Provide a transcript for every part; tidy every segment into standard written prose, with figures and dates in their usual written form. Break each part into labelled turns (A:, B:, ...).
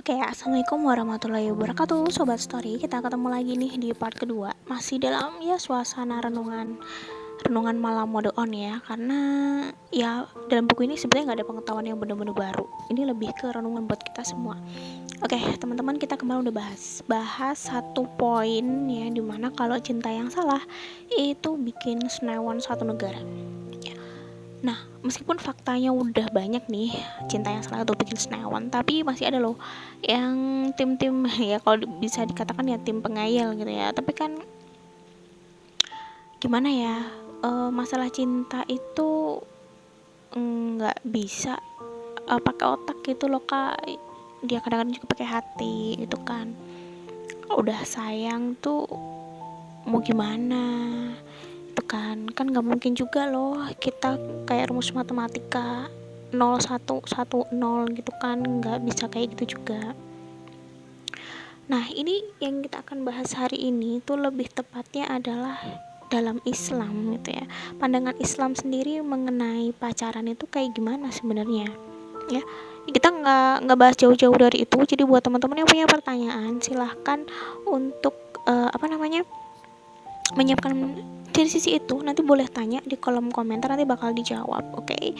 A: Oke, assalamualaikum warahmatullahi wabarakatuh, sobat story. Kita ketemu lagi nih di part kedua, masih dalam ya suasana renungan malam mode on ya. Karena ya dalam buku ini sebenarnya nggak ada pengetahuan yang benar-benar baru. Ini lebih ke renungan buat kita semua. Oke, teman-teman, kita kemarin udah bahas satu poin ya, dimana kalau cinta yang salah itu bikin senewan satu negara. Nah, meskipun faktanya udah banyak nih cinta yang salah itu bikin senewan, tapi masih ada loh yang tim-tim ya, kalau bisa dikatakan ya tim pengayal gitu ya. Tapi kan gimana ya, masalah cinta itu nggak bisa pakai otak gitu loh kak. Dia kadang-kadang juga pakai hati itu kan. Udah sayang tuh mau gimana, itu kan nggak mungkin juga loh kita kayak rumus matematika 0 1 1 0 gitu kan, nggak bisa kayak gitu juga. Nah, ini yang kita akan bahas hari ini tuh lebih tepatnya adalah dalam Islam gitu ya. Pandangan Islam sendiri mengenai pacaran itu kayak gimana sebenarnya ya. Kita nggak bahas jauh-jauh dari itu, jadi buat teman-teman yang punya pertanyaan silahkan untuk menyiapkan dari sisi itu, nanti boleh tanya di kolom komentar, nanti bakal dijawab. Oke.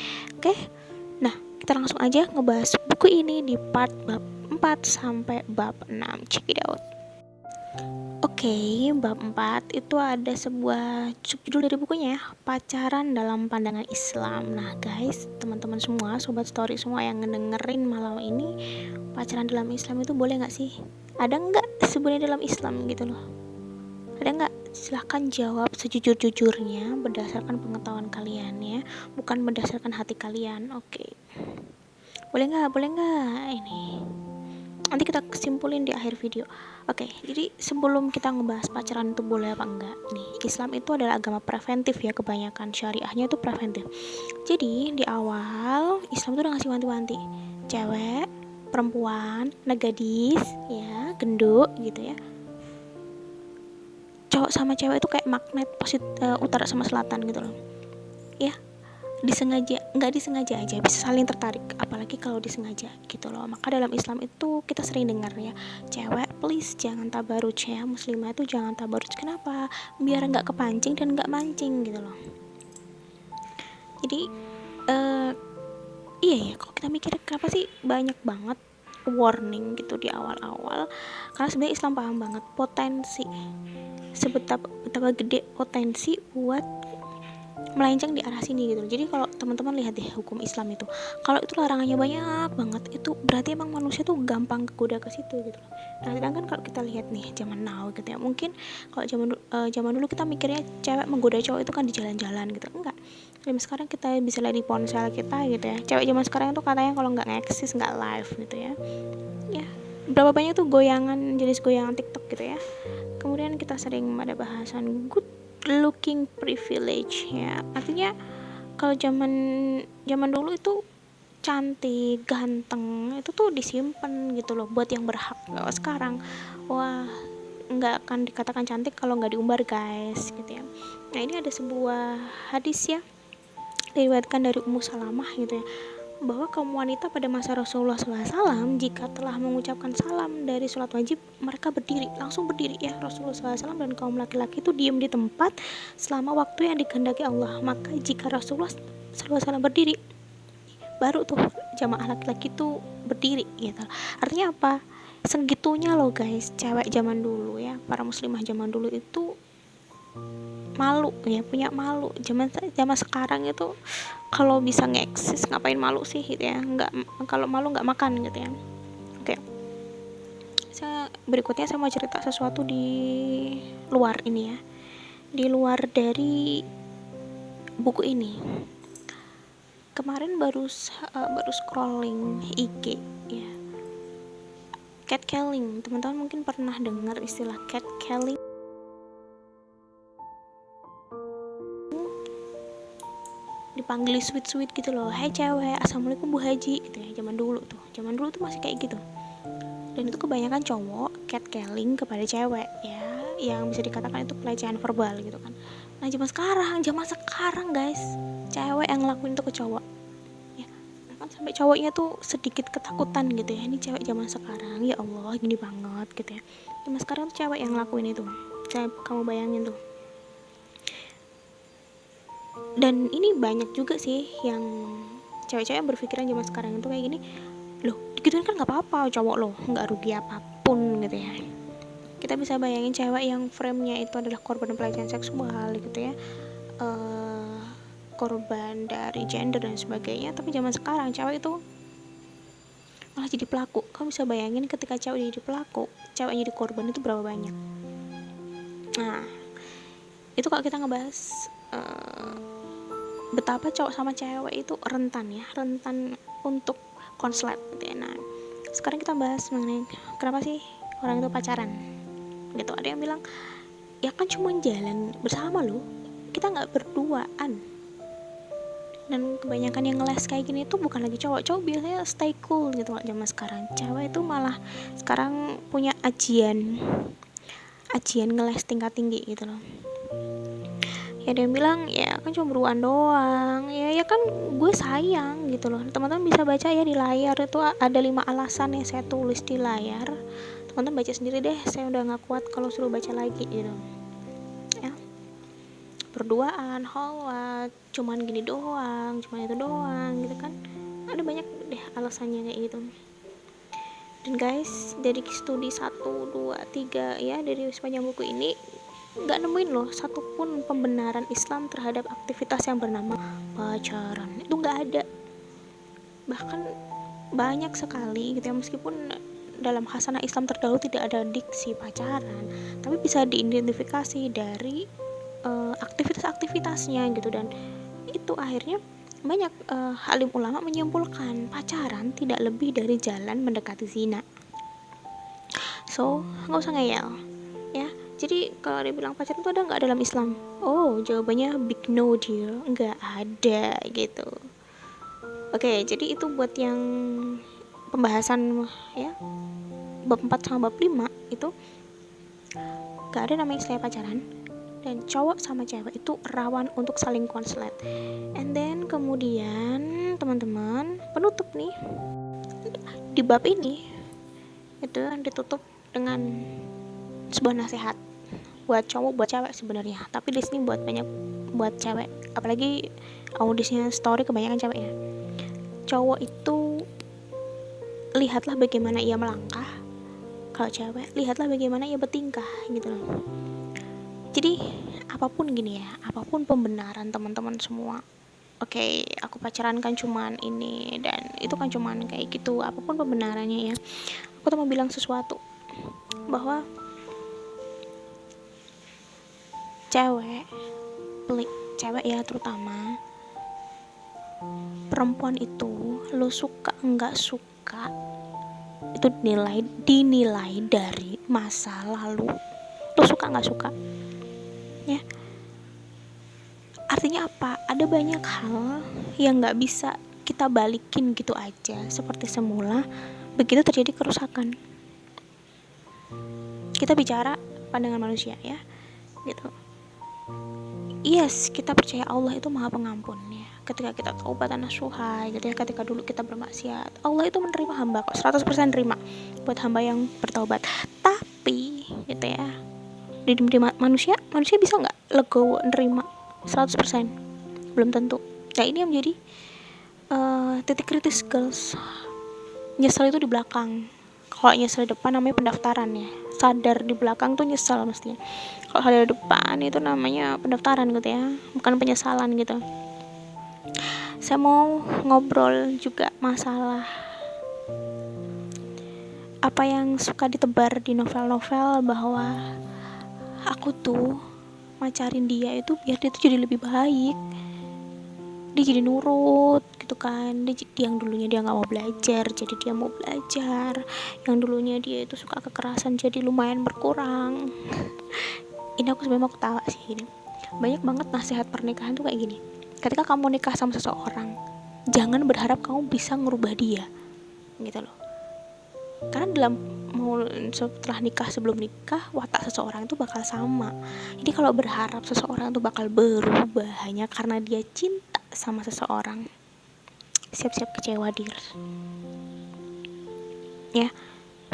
A: Nah, kita langsung aja ngebahas buku ini di part bab 4 sampai bab 6. Check it out. Oke, bab 4 itu ada sebuah subjudul dari bukunya ya, pacaran dalam pandangan Islam. Nah guys, teman-teman semua, sobat story semua yang ngedengerin malam ini, pacaran dalam Islam itu boleh gak sih? Ada nggak sebenarnya dalam Islam gitu loh? Ada nggak? Silahkan jawab sejujur-jujurnya berdasarkan pengetahuan kalian ya, bukan berdasarkan hati kalian. Oke. Boleh nggak ini? Nanti kita kesimpulin di akhir video. Oke, jadi sebelum kita ngebahas pacaran itu boleh apa enggak nih, Islam itu adalah agama preventif ya, kebanyakan syariahnya itu preventif. Jadi di awal Islam itu udah ngasih wanti-wanti, cewek, perempuan, gadis ya, gendut gitu ya, cowok sama cewek itu kayak magnet utara sama selatan gitu loh ya. Nggak disengaja aja bisa saling tertarik, apalagi kalau disengaja gitu loh. Maka dalam Islam itu kita sering dengar ya, cewek please jangan tabaruj ya, muslimah itu jangan tabaruj. Kenapa? Biar nggak kepancing dan nggak mancing gitu loh. Jadi iya ya, kalau kita mikir kenapa sih banyak banget warning gitu di awal-awal, karena sebenarnya Islam paham banget potensi betapa gede potensi buat melenceng di arah sini gitu. Jadi kalau teman-teman lihat deh hukum Islam itu, kalau itu larangannya banyak banget, itu berarti emang manusia tuh gampang kegoda ke situ gitu. Nah, sedangkan kalau kita lihat nih zaman now gitu ya, mungkin kalau zaman dulu kita mikirnya cewek menggoda cowok itu kan di jalan-jalan gitu, enggak. Dan sekarang kita bisa lihat di ponsel kita gitu ya, cewek zaman sekarang tuh katanya kalau nggak ngeksis nggak live gitu ya. Ya, berapa banyak tuh jenis goyangan TikTok gitu ya. Kemudian kita sering ada bahasan good looking privilege ya, artinya kalau zaman dulu itu cantik ganteng itu tuh disimpan gitu loh buat yang berhak. Kalau sekarang wah, nggak akan dikatakan cantik kalau nggak diumbar guys gitu ya. Nah, ini ada sebuah hadis ya, diriwayatkan dari Ummu Salamah gitu ya, bahwa kaum wanita pada masa Rasulullah SAW jika telah mengucapkan salam dari sholat wajib, mereka langsung berdiri ya. Rasulullah SAW dan kaum laki-laki itu diam di tempat selama waktu yang dikehendaki Allah. Maka jika Rasulullah SAW berdiri, baru tuh jamaah laki-laki itu berdiri gitu. Artinya apa? Segitunya loh guys, cewek zaman dulu ya, para muslimah zaman dulu itu malu ya, punya malu. Zaman sekarang itu kalau bisa ngeksis ngapain malu sih gitu ya, kalau malu nggak makan gitu ya. Oke, berikutnya saya mau cerita sesuatu di luar ini ya, di luar dari buku ini. Kemarin baru scrolling IG ya, catcalling. Teman-teman mungkin pernah dengar istilah catcalling, dipanggil sweet gitu loh, hai cewek, assalamualaikum Bu Haji gitu ya. Zaman dulu tuh masih kayak gitu, dan itu kebanyakan cowok catcalling kepada cewek ya, yang bisa dikatakan itu pelecehan verbal gitu kan. Nah, zaman sekarang guys, cewek yang ngelakuin itu ke cowok ya. bahkan sampai cowoknya tuh sedikit ketakutan gitu ya, ini cewek zaman sekarang ya Allah gini banget gitu ya. Zaman sekarang tuh cewek yang ngelakuin itu, kamu bayangin tuh. Dan ini banyak juga sih yang cewek-cewek yang berpikiran zaman sekarang itu kayak gini, loh digituin kan nggak apa-apa, cowok loh nggak rugi apapun gitu ya. Kita bisa bayangin cewek yang frame-nya itu adalah korban pelecehan seksual gitu ya, korban dari gender dan sebagainya, tapi zaman sekarang cewek itu malah jadi pelaku. Kamu bisa bayangin ketika cewek jadi pelaku, cewek jadi korban itu berapa banyak. Nah itu kalau kita ngebahas betapa cowok sama cewek itu rentan untuk konslet gitu ya. Nah sekarang kita bahas mengenai kenapa sih orang itu pacaran gitu. Ada yang bilang ya kan cuma jalan bersama loh, kita nggak berduaan. Dan kebanyakan yang ngeles kayak gini tuh bukan lagi cowok biasanya stay cool gitu kalau zaman sekarang. Cewek itu malah sekarang punya ajian ngeles tingkat tinggi gitu loh. Ya ada yang bilang ya kan cuma berduaan doang, ya kan gue sayang gitu loh. Teman-teman bisa baca ya di layar itu ada 5 alasan yang saya tulis di layar. Teman-teman baca sendiri deh, saya udah gak kuat kalau suruh baca lagi gitu ya. Berduaan, halwat, cuman gini doang, cuman itu doang gitu kan. Ada banyak deh alasannya kayak gitu. Dan guys, dari studi 1, 2, 3 ya, dari sepanjang buku ini gak nemuin loh satupun pembenaran Islam terhadap aktivitas yang bernama pacaran. Itu gak ada. Bahkan banyak sekali gitu ya, meskipun dalam hasanah Islam terdahulu tidak ada diksi pacaran, tapi bisa diidentifikasi dari aktivitas-aktivitasnya gitu. Dan itu akhirnya banyak alim ulama menyimpulkan pacaran tidak lebih dari jalan mendekati zina. So nggak usah ngeyel ya. Jadi kalau dia bilang pacaran itu ada nggak dalam Islam? Oh jawabannya big no dear, nggak ada gitu. Oke, jadi itu buat yang pembahasan ya bab 4 sama bab 5 itu gak ada namanya istilah pacaran, dan cowok sama cewek itu rawan untuk saling konslet. And then kemudian teman-teman penutup nih di bab ini itu ditutup dengan sebuah nasihat buat cowok buat cewek sebenarnya, tapi di sini buat cewek, apalagi audisinya story kebanyakan cewek ya. Cowok itu lihatlah bagaimana ia melangkah, kalau cewek lihatlah bagaimana ia bertingkah gitu loh. Jadi apapun gini ya, apapun pembenaran teman-teman semua, oke, aku pacaran kan cuman ini dan itu kan cuman kayak gitu, apapun pembenarannya ya, aku tuh mau bilang sesuatu bahwa cewek ya, terutama perempuan itu, lo suka enggak suka itu dinilai dari masa lalu. Lo suka enggak suka ya, artinya apa? Ada banyak hal yang enggak bisa kita balikin gitu aja seperti semula begitu terjadi kerusakan. Kita bicara pandangan manusia ya gitu. Yes, kita percaya Allah itu maha pengampun ya. Ketika kita taubat nasuha gitu ya, ketika dulu kita bermaksiat, Allah itu menerima hamba kok, 100% terima buat hamba yang bertaubat. Tapi gitu ya, di manusia bisa nggak legowo nerima 100%? Belum tentu. Nah ini yang menjadi titik kritis girls. Nyesel itu di belakang. Kalau nyesel di depan namanya pendaftaran ya. Sadar di belakang tuh nyesel mestinya. Kalau sadar di depan itu namanya pendaftaran gitu ya, bukan penyesalan gitu. Saya mau ngobrol juga masalah apa yang suka ditebar di novel-novel, bahwa aku tuh macarin dia itu biar dia tuh jadi lebih baik, dia jadi nurut gitu kan. Dia yang dulunya dia nggak mau belajar jadi dia mau belajar, yang dulunya dia itu suka kekerasan jadi lumayan berkurang. Ini aku sebenarnya mau ketawa sih gini. Banyak banget nasihat pernikahan tuh kayak gini. Ketika kamu nikah sama seseorang, jangan berharap kamu bisa ngerubah dia gitu loh. Karena setelah nikah, sebelum nikah, watak seseorang itu bakal sama. Jadi kalau berharap seseorang itu bakal berubah hanya karena dia cinta sama seseorang, siap-siap kecewa dir ya,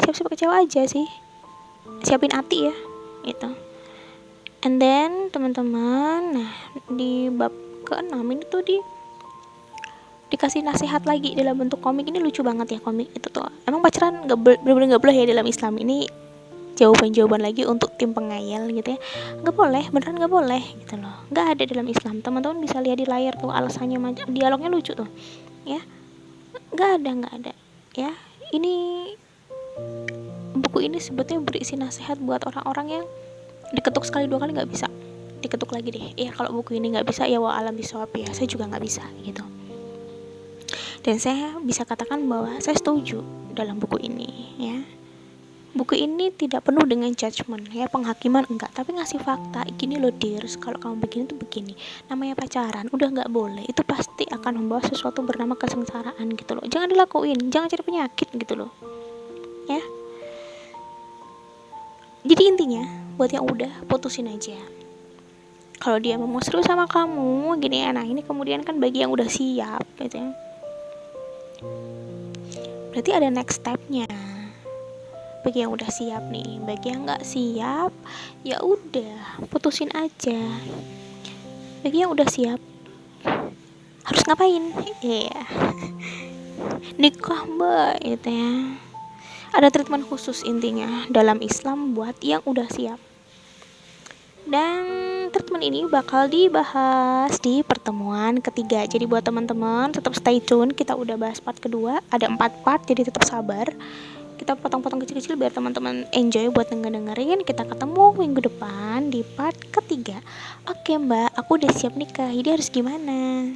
A: siap-siap kecewa aja sih, siapin hati ya gitu. And then teman-teman, nah di bab ke-6 ini tuh dikasih nasihat lagi dalam bentuk komik. Ini lucu banget ya komik itu tuh. Emang pacaran bener-bener nggak boleh ya dalam Islam. Ini jawaban lagi untuk tim pengayal gitu ya, nggak boleh, beneran nggak boleh gitu loh, nggak ada dalam Islam. Teman-teman bisa lihat di layar tuh alasannya, dialognya lucu tuh ya, nggak ada ya. Ini buku ini sebetulnya berisi nasihat buat orang-orang yang diketuk sekali 2 kali nggak bisa, diketuk lagi deh ya. Kalau buku ini nggak bisa ya wa alam bisawab ya, saya juga nggak bisa gitu. Dan saya bisa katakan bahwa saya setuju dalam buku ini ya. Buku ini tidak penuh dengan judgement ya, penghakiman enggak, tapi ngasih fakta. Gini loh dears, kalau kamu begini tuh begini, namanya pacaran udah nggak boleh, itu pasti akan membawa sesuatu bernama kesengsaraan gitu loh, jangan dilakuin, jangan cari penyakit gitu loh ya. Jadi intinya buat yang udah, putusin aja. Kalau dia mau serius sama kamu gini ya, nah ini kemudian kan bagi yang udah siap gitu ya, berarti ada next stepnya. Bagi yang udah siap nih, bagi yang nggak siap ya udah putusin aja. Bagi yang udah siap harus ngapain ya, nikah mbak gitu ya. Ada treatment khusus intinya dalam Islam buat yang udah siap. Dan treatment ini bakal dibahas di pertemuan ketiga. Jadi buat teman-teman tetap stay tune, kita udah bahas part kedua, ada 4 part, jadi tetap sabar. Kita potong-potong kecil-kecil biar teman-teman enjoy buat dengerin. Kita ketemu minggu depan di part ketiga. Oke mbak, aku udah siap nikah, jadi harus gimana?